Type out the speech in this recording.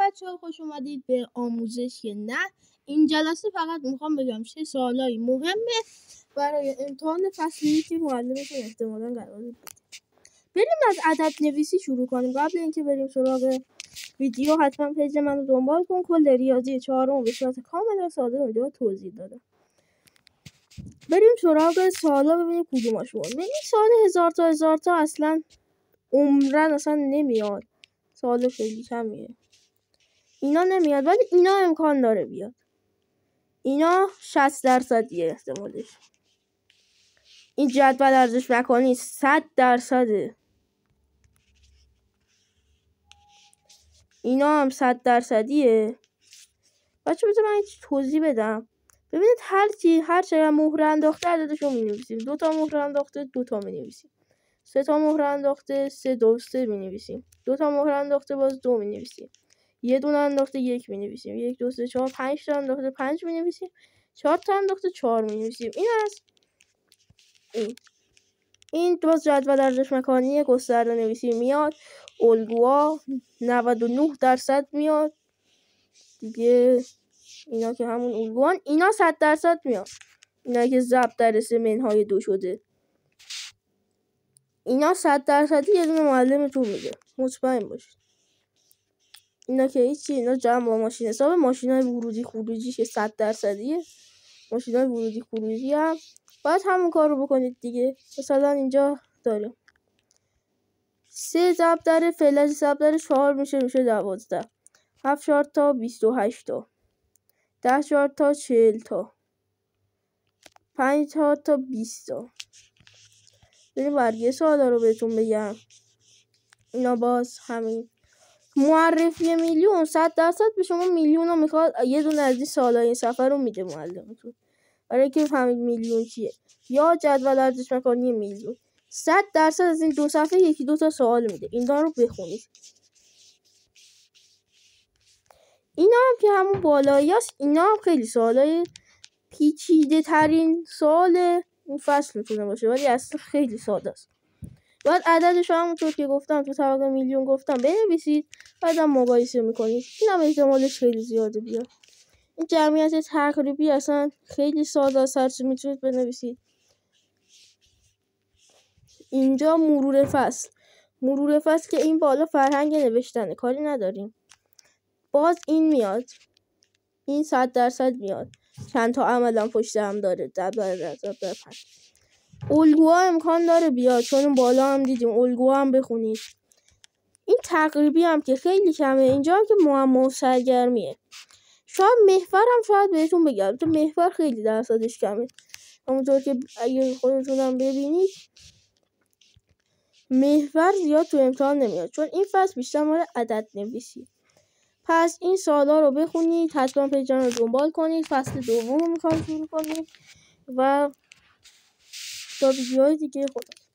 بچه‌ها، خوش اومدید به آموزش نه. این جلسه فقط میخوام بگم چه سوالایی مهمه برای امتحان فصلی که معلمتون احتمالاً قراره بده. بریم از عدد نویسی شروع کنیم. قبل اینکه بریم سراغ ویدیو حتما پیج منو دنبال کن. کل ریاضی چهارم به صورت کامل ساده اونجا توضیح دادم. بریم سراغ سوالا ببینیم کدوماش مهمه. این سوال هزار تا اصلا عمرن اصلا نمیاد. سوال خیلی کمیه. اینا نمیاد ولی اینا امکان داره بیاد. اینا 60% احتمالش. این جدول ارزش مکانی 100%. اینا هم 100%. بچه بذار من توضیح بدم. ببینید هر چقدر مهر انداخته عددشو می‌نویسیم. 2 تا مهر انداخته 2 تا می‌نویسیم. 3 تا مهر انداخته 3 می‌نویسیم. 2 تا مهر انداخته باز 2 می‌نویسیم. یه دونه انداخته 1 می‌نویسیم. 1 2 3 4 5 تا انداخته 5 می‌نویسیم. 4 تا انداخته 4 می‌نویسیم. این است. این باز جدول ارزش مکانی گسترده نویسی میاد. الگوها 99% میاد دیگه. اینا که همون الگوان. اینا 100% میاد. اینا که ضرب در 3 منهای 2 شده. اینا 100% یه دونه معلمتون میده. مطمئن باشید. اینا که هیچی. اینا جمع با ماشین حساب. ماشینای ورودی خروجی که 100%. ماشینای ورودی خروجی هم باید همون کار رو بکنید دیگه. مثلا اینجا داریم 3 ضرب در فعلا ضرب در 4 میشه 12. 7 4 تا 28 تا. 10 4 تا 40 تا. 5 4 تا 20 تا. بریم برگه سوالا رو بهتون بگم. اینا باز همین معرفی میلیون 100% به شما میلیون رو میخواد. یه دونه از این سوالای این صفحه رو میده معلمتون برای اینکه بفهمید میلیون چیه. یا جدول ارزش مکانی میلیون 100% از این 2 صفحه 1 2 تا سوال میده. اینا رو بخونید. اینا هم که همون بالایی هست. اینا هم خیلی سوالای پیچیده ترین سوال این فصل میتونه باشه ولی اصلا خیلی ساده است. باید عددش همونطور که گفتم تو طبقه میلیون گفتم بنویسید. بعدم مقایسه میکنید. این هم احتمالش خیلی زیاده بیاد. این جمعیت تقریبی اصلا خیلی ساده است. هرچی میتونید بنویسید. اینجا مرور فصل که این بالا فرهنگ نوشتنه کاری نداریم. باز این میاد. این 100% میاد. چند تا عملا پشت هم داره. در الگوها امکان داره بیاد چون اون بالا هم دیدیم. الگوها هم بخونید. این تقریبی هم که خیلی کمه. اینجا هم که معما و سرگرمیه. شاید محور هم شاید بهتون بگم. تو محور خیلی درصدش کمه. همونطور که اگه خودتون هم ببینید محور زیاد تو امتحان نمیاد چون این فصل بیشتر مال عدد نویسی. پس این سوالا رو بخونید. حتما پیجان رو دنبال کنید. فصل دوم رو میخوایم شروع کنیم و تا ویدیوهای دیگه خدا